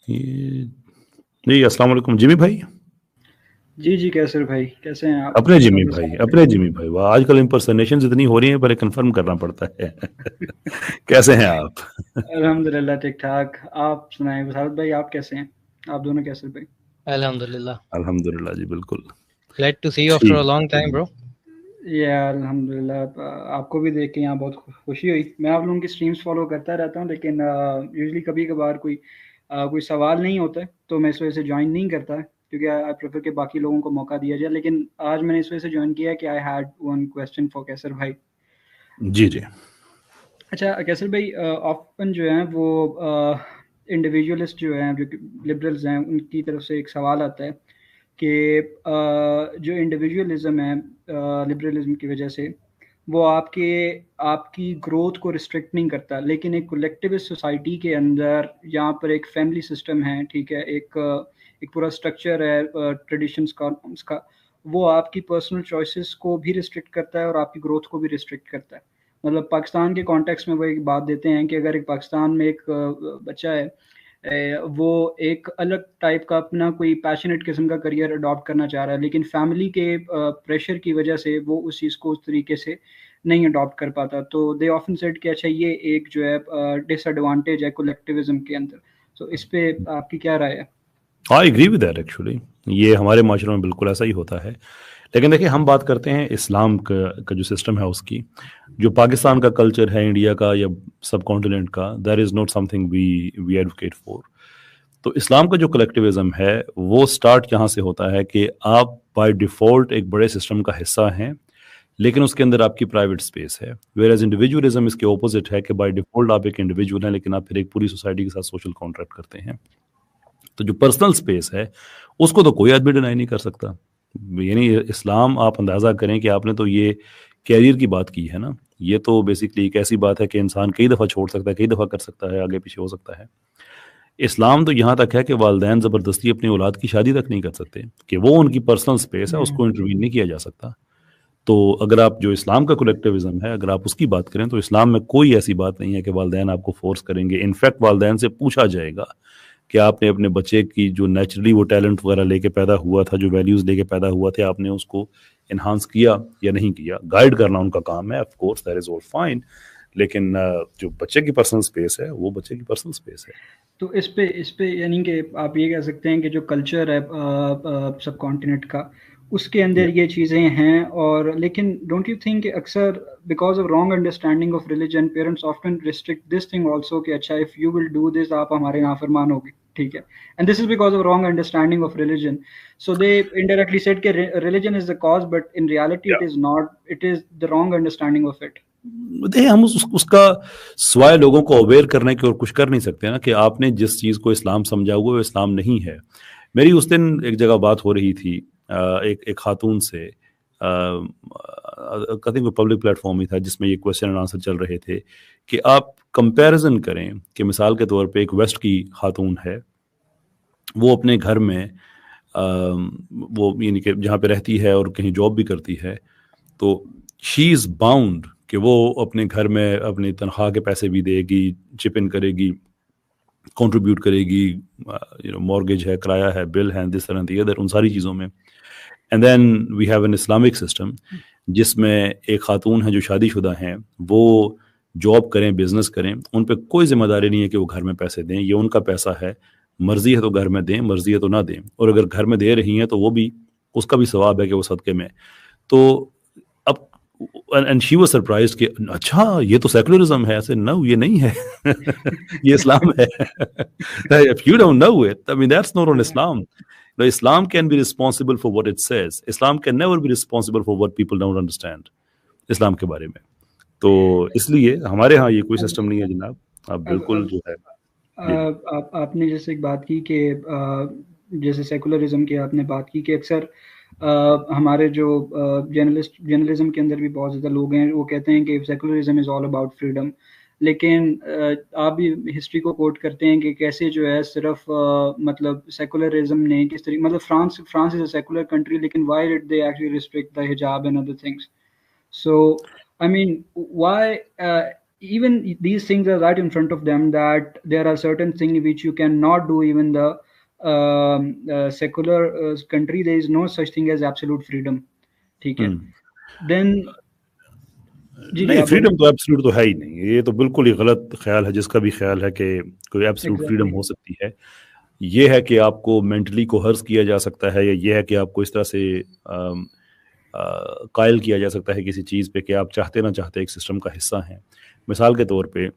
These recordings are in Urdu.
جی السلام علیکم جیمی بھائی. جی کیسر بھائی کیسے ہیں آپ؟ اپنے جیمی بھائی واہ آج کل امپرسنیشنز اتنی ہو رہی ہیں پر کنفرم کرنا پڑتا ہے. کیسے ہیں آپ؟ الحمدللہ ٹھیک ٹھاک. آپ سنائیں وسارت بھائی آپ کیسے ہیں؟ آپ دونوں کیسر بھائی؟ الحمدللہ جی بالکل. Glad to see you after a long time, bro. الحمدللہ آپ کو بھی دیکھ کے یہاں بہت خوشی ہوئی. میں آپ لوگوں کی اسٹریمز فالو کرتا رہتا ہوں لیکن یوزلی کبھی کبھار کوئی سوال نہیں ہوتا ہے تو میں اس وجہ سے جوائن نہیں کرتا کیونکہ آئی پریفر کہ باقی لوگوں کو موقع دیا جائے. لیکن آج میں نے اس وجہ سے جوائن کیا کہ I had one question for کیسر بھائی. جی اچھا کیسر بھائی آفن جو ہیں وہ انڈیویجولسٹ جو ہیں جو لبرلز ہیں ان کی طرف سے ایک سوال آتا ہے کہ جو انڈیویجولزم ہے لبرلزم کی وجہ سے وہ آپ کی گروتھ کو ریسٹرکٹ نہیں کرتا, لیکن ایک کولیکٹیوسٹ سوسائٹی کے اندر یہاں پر ایک فیملی سسٹم ہے, ٹھیک ہے, ایک پورا اسٹرکچر ہے ٹریڈیشنس کا, وہ آپ کی پرسنل چوائسیز کو بھی ریسٹرکٹ کرتا ہے اور آپ کی گروتھ کو بھی ریسٹرکٹ کرتا ہے. مطلب پاکستان کے کانٹیکس میں وہ ایک بات دیتے ہیں کہ اگر ایک پاکستان میں ایک بچہ ہے وہ ایک الگ ٹائپ کا اپنا کوئی پیشنیٹ قسم کا کریئر اڈاپٹ کرنا چاہ رہا ہے لیکن فیملی کے پریشر کی وجہ سے وہ اس چیز کو اس طریقے سے نہیں اڈاپٹ کر پاتا, تو دے آفن سیڈ کہ اچھا یہ ایک جو ہے ڈس ایڈوانٹیج ہے کولیکٹیوزم کے اندر. تو اس پہ آپ کی کیا رائے ہے؟ I agree with that. Actually یہ ہمارے معاشرے میں بالکل ایسا ہی ہوتا ہے. لیکن دیکھیں ہم بات کرتے ہیں اسلام کا جو سسٹم ہے اس کی, جو پاکستان کا کلچر ہے انڈیا کا یا سب کانٹیننٹ کا, that is not something we advocate for. تو اسلام کا جو کلیکٹیوزم ہے وہ سٹارٹ یہاں سے ہوتا ہے کہ آپ بائی ڈیفالٹ ایک بڑے سسٹم کا حصہ ہیں لیکن اس کے اندر آپ کی پرائیویٹ اسپیس ہے. ویئر ایز انڈیویجولزم اس کے اپوزٹ ہے کہ بائی ڈیفالٹ آپ ایک انڈیویجول ہیں لیکن آپ پھر ایک پوری سوسائٹی کے ساتھ سوشل کانٹریکٹ کرتے ہیں. تو جو پرسنل اسپیس ہے اس کو تو کوئی آدمی ڈینائی نہیں کر سکتا. یعنی اسلام آپ اندازہ کریں کہ آپ نے تو یہ کیریئر کی بات کی ہے نا, یہ تو بیسکلی ایک ایسی بات ہے کہ انسان کئی دفعہ چھوڑ سکتا ہے, کئی دفعہ کر سکتا ہے, آگے پیچھے ہو سکتا ہے. اسلام تو یہاں تک ہے کہ والدین زبردستی اپنی اولاد کی شادی تک نہیں کر سکتے, کہ وہ ان کی پرسنل سپیس ہے, اس کو انٹروین نہیں کیا جا سکتا. تو اگر آپ جو اسلام کا کولیکٹیوزم ہے اگر آپ اس کی بات کریں تو اسلام میں کوئی ایسی بات نہیں ہے کہ والدین آپ کو فورس کریں گے. انفیکٹ والدین سے پوچھا جائے گا کہ آپ نے اپنے بچے کی جو نیچرلی وہ ٹیلنٹ وغیرہ لے کے پیدا ہوا تھا, جو ویلیوز لے کے پیدا ہوا تھے, آپ نے اس کو انہانس کیا یا نہیں کیا. گائیڈ کرنا ان کا کام ہے, of course that is all fine, لیکن جو بچے کی پرسنل سپیس ہے وہ بچے کی پرسنل سپیس ہے. تو اس پہ یعنی کہ آپ یہ کہہ سکتے ہیں کہ جو کلچر ہے سب کانٹیننٹ کا اس کے اندر یہ چیزیں ہیں, اور لیکن ڈونٹ یو تھنک کہ اکثر because of wrong understanding of religion parents often restrict this thing also کہ اچھا if you will do this آپ ہمارے نافرمان ہوگے, ٹھیک ہے, and this is because of wrong understanding of religion. So they indirectly said کہ religion is the cause but in reality it is not, it is the wrong understanding of it. ہم اس کا سوائے لوگوں کو اویئر کرنے کی اور کچھ کر نہیں سکتے نا, کہ آپ نے جس چیز کو اسلام سمجھا ہوا وہ اسلام نہیں ہے. میری اس دن ایک جگہ بات ہو رہی تھی ایک خاتون سے, کوئی پبلک پلیٹ فارم ہی تھا جس میں یہ کویسچن اینڈ آنسر چل رہے تھے کہ آپ کمپیریزن کریں کہ مثال کے طور پہ ایک ویسٹ کی خاتون ہے, وہ اپنے گھر میں وہ یعنی کہ جہاں پہ رہتی ہے اور کہیں جاب بھی کرتی ہے, تو شی از باؤنڈ کہ وہ اپنے گھر میں اپنی تنخواہ کے پیسے بھی دے گی, چپ ان کرے گی, کنٹریبیوٹ کرے گی, مورگیج ہے, کرایہ ہے, بل ہے, دس طرح دی ادر, ان ساری چیزوں میں. And then we have an Islamic system جس میں ایک خاتون ہیں جو شادی شدہ ہیں, وہ جاب کریں, بزنس کریں, ان پہ کوئی ذمہ داری نہیں ہے کہ وہ گھر میں پیسے دیں, یہ ان کا پیسہ ہے, مرضی ہے تو گھر میں دیں, مرضی ہے تو نہ دیں, اور اگر گھر میں دے رہی ہیں تو وہ بھی اس کا بھی ثواب ہے کہ وہ صدقے میں. تو اب اینڈ شی واز سرپرائزڈ کہ اچھا یہ تو سیکولرزم ہے. ایسے نو, یہ نہیں ہے, یہ اسلام ہے. If you don't know it, I mean that's not on Islam. The Islam can be responsible for what it says. Islam can never be responsible for what people don't understand. اسلام کے بارے میں. تو اس لیے ہمارے ہاں یہ کوئی سسٹم نہیں ہے جناب. آپ بالکل جو ہے آپ نے جیسے ایک بات کی کہ جیسے سیکولرزم کی آپ نے بات کی کہ اکثر ہمارے جو جرنلزم کے اندر بھی بہت زیادہ لوگ ہیں وہ کہتے ہیں کہ secularism is all about freedom, لیکن آپ بھی ہسٹری کو کوٹ کرتے ہیں کہ کیسے جو ہے صرف مطلب سیکولرزم نے کس طریقے, مطلب France is a secular country لیکن why did they actually restrict the حجاب and other things. So I mean why even these things are right in front of them, that there are certain things which you cannot do. Even the secular country, there is no such thing as absolute freedom. ٹھیک ہے. Then نہیں فریڈم تو ایبسولوٹ تو ہے ہی نہیں, یہ تو بالکل ہی غلط خیال ہے جس کا بھی خیال ہے کہ کوئی ایبسولوٹ فریڈم ہو سکتی ہے. یہ ہے کہ آپ کو مینٹلی کوہرس کیا جا سکتا ہے, یا یہ ہے کہ آپ کو اس طرح سے قائل کیا جا سکتا ہے کسی چیز پہ کہ آپ چاہتے نہ چاہتے ایک سسٹم کا حصہ ہیں. مثال کے طور پہ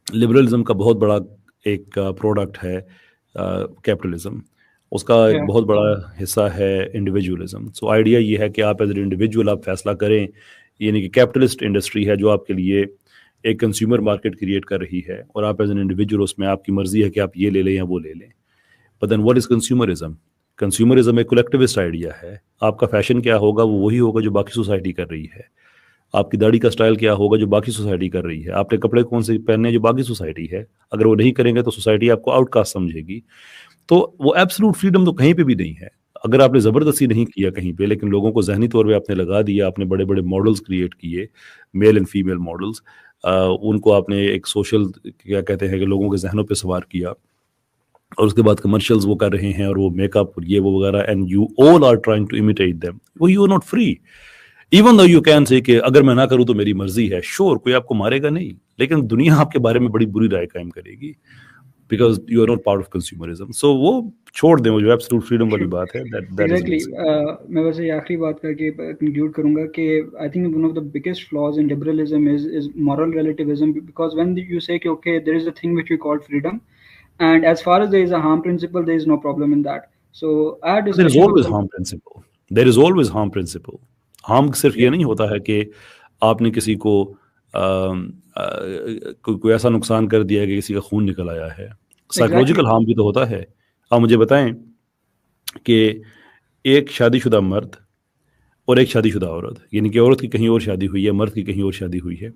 لبرلزم کا بہت بڑا ایک پروڈکٹ ہے کیپٹلزم, اس کا ایک بہت بڑا حصہ ہے انڈیویجولزم. سو آئیڈیا یہ ہے کہ آپ ایز این انڈیویجول آپ فیصلہ کریں, یعنی کہ کیپٹلسٹ انڈسٹری ہے جو آپ کے لیے ایک کنزیومر مارکیٹ کریٹ کر رہی ہے, اور آپ ایز این انڈیویجول اس میں آپ کی مرضی ہے کہ آپ یہ لے لیں یا وہ لے لیں. But then what is consumerism? Consumerism ایک کلیکٹیوسٹ آئیڈیا ہے. آپ کا فیشن کیا ہوگا وہ وہی ہوگا جو باقی سوسائٹی کر رہی ہے. آپ کی داڑھی کا سٹائل کیا ہوگا جو باقی سوسائٹی کر رہی ہے. آپ نے کپڑے کون سے پہننے ہیں جو باقی سوسائٹی ہے. اگر وہ نہیں کریں گے تو سوسائٹی آپ کو آؤٹ کاسٹ سمجھے گی. تو وہ ایبسولوٹ فریڈم تو کہیں پہ بھی نہیں ہے. اگر آپ نے زبردستی نہیں کیا کہیں پہ, لیکن لوگوں کو ذہنی طور پہ آپ نے لگا دیا, آپ نے بڑے بڑے ماڈلز کریٹ کیے, میل اینڈ فیمیل ماڈلز, ان کو آپ نے ایک سوشل کیا کہتے ہیں کہ لوگوں کے ذہنوں پہ سوار کیا, اور اس کے بعد کمرشلز وہ کر رہے ہیں اور وہ میک اپ اور یہ وہ وغیرہ, and you all are trying to imitate them. وہ you are not free, even though you can say کہ اگر میں نہ کروں تو میری مرضی ہے. شور کوئی آپ کو مارے گا نہیں, لیکن دنیا آپ کے بارے میں بڑی بری رائے قائم کرے گی, because you are not part of consumerism. So وہ چھوڑ دیں, وہ جو absolute freedom والی بات ہے. Exactly. میں ویسے یہ آخری بات کر کے کنکلوڈ کروں گا کہ I think one of the biggest flaws in liberalism is moral relativism, because when you say کہ okay, there is a thing which we call freedom, and as far as there is a harm principle, there is no problem in that. So there is always harm principle. There is always harm principle. harm صرف یہ نہیں ہوتا ہے کہ آپ نے کسی کو کوئی ایسا نقصان کر دیا کہ کسی کا خون نکل آیا ہے. سائیکولوجیکل ہارم بھی تو ہوتا ہے. آپ مجھے بتائیں کہ ایک شادی شدہ مرد اور ایک شادی شدہ عورت, یعنی کہ عورت کی کہیں اور شادی ہوئی ہے, مرد کی کہیں اور شادی ہوئی ہے,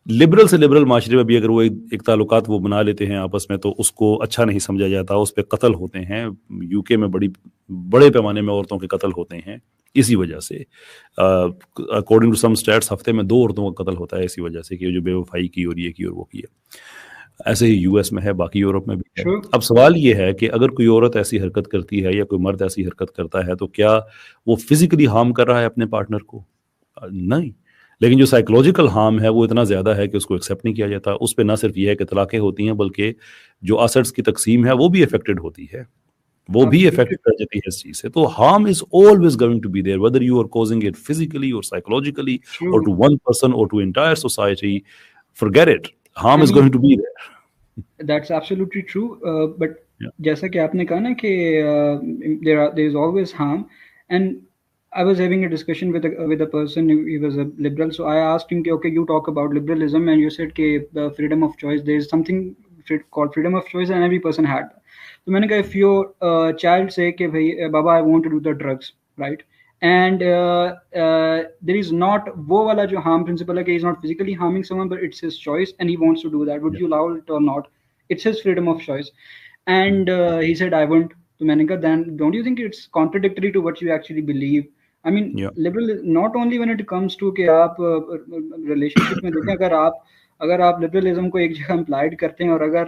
لبرل سے لبرل معاشرے میں بھی اگر وہ ایک تعلقات وہ بنا لیتے ہیں آپس میں تو اس کو اچھا نہیں سمجھا جاتا, اس پہ قتل ہوتے ہیں. یو کے میں بڑے پیمانے میں عورتوں کے قتل ہوتے ہیں اسی وجہ سے. اکارڈنگ ٹو سم اسٹیٹس ہفتے میں 2 عورتوں کا قتل ہوتا ہے اسی وجہ سے کہ جو بے وفائی کی اور یہ کی اور وہ کی ہے. ایسے ہی یو ایس میں ہے, باقی یورپ میں بھی ہے. اب سوال یہ ہے کہ اگر کوئی عورت ایسی حرکت کرتی ہے یا کوئی مرد ایسی حرکت کرتا ہے تو کیا وہ فزیکلی ہارم کر رہا ہے اپنے پارٹنر کو؟ نہیں. لیکن جو سائیکولوجیکل ہارم ہے وہ اتنا زیادہ ہے کہ اس کو ایکسیپٹ نہیں کیا جاتا. اس پہ نہ صرف یہ ہے کہ طلاقیں ہوتی ہیں, بلکہ جو ایسٹس کی تقسیم ہے وہ بھی افیکٹڈ ہوتی ہے, وہ بھی افیکٹ کر جاتی ہے اس چیز سے. تو harm is always going to be there, whether you are causing it physically or psychologically or to one person or to entire society. Forget it. Harm is going to be there. That's absolutely true. But جیسا کہ آپ نے کہا نا کہ there is always harm, and I was having a discussion with a person. He was a liberal, so I asked him okay, you talk about liberalism and you said the freedom of choice, there is something called freedom of choice and every person had. تو میں نے کہا if your child say کہ بھائی بابا I want to do the drugs, right, and there is not وہ والا جو harm principle ہے کہ he is not physically harming someone but it's his choice and he wants to do that, would you allow it or not? It's his freedom of choice. And he said I won't. تو میں نے کہا then don't you think it's contradictory to what you actually believe? I mean, liberal not only when it comes to کہ آپ relationship میں دیکھیں, اگر آپ liberalism کو ایک جگہ امپلائڈ کرتے ہیں اور اگر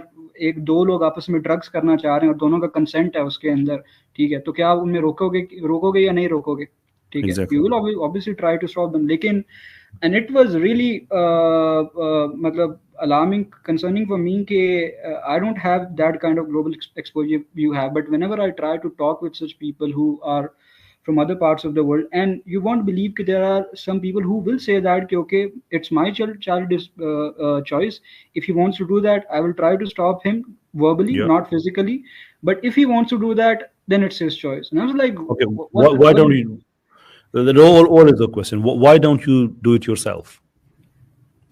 2 لوگ آپس میں ڈرگس کرنا چاہ رہے ہیں اور دونوں کا کنسنٹ ہے اس کے اندر, ٹھیک ہے, تو کیا آپ ان میں روکو گے یا نہیں روکو گے؟ ٹھیک ہے, you will obviously try to stop them. لیکن and it was really مطلب alarming, concerning for me کہ I don't have that kind of global exposure you have, but whenever I try to talk with such people who are from other parts of the world, and you won't believe that there are some people who will say that okay, it's my child's choice. If he wants to do that, I will try to stop him verbally, not physically, but if he wants to do that, then it's his choice. And I was like, okay, why don't you, all is the question, why don't you do it yourself?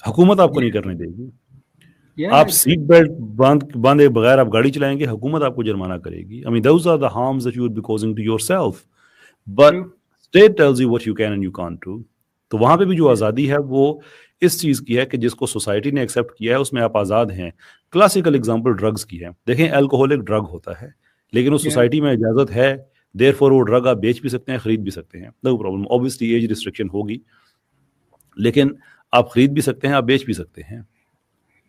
حکومت آپ کو نہیں کرنے دے گی. آپ سیٹ بیلٹ باندھے بغیر آپ گاڑی چلائیں گے, حکومت آپ کو جرمانہ کرے گی. I mean, those are the harms that you would be causing to yourself. But state tells you what you can and you can't do. تو وہاں پہ بھی جو آزادی ہے وہ اس چیز کی ہے کہ جس کو سوسائٹی نے ایکسیپٹ کیا ہے اس میں آپ آزاد ہیں. کلاسیکل ایگزامپل ڈرگز کی ہے. دیکھیں الکوہول ایک ڈرگ ہوتا ہے لیکن اس سوسائٹی میں اجازت ہے, دیر فور وہ ڈرگ آپ بیچ بھی سکتے ہیں, خرید بھی سکتے ہیں, no problem. Obviously age restriction ہوگی لیکن آپ خرید بھی سکتے ہیں, آپ بیچ بھی سکتے ہیں.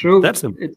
True. That's It's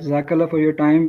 Jazakallah for your time.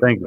Thank you.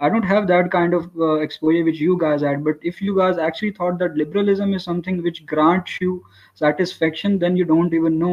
I don't have that kind of exposure which you guys had, but if you guys actually thought that liberalism is something which grants you satisfaction, then you don't even know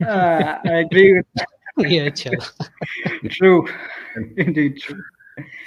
I agree with that. Yeah, chalo. True. Indeed true.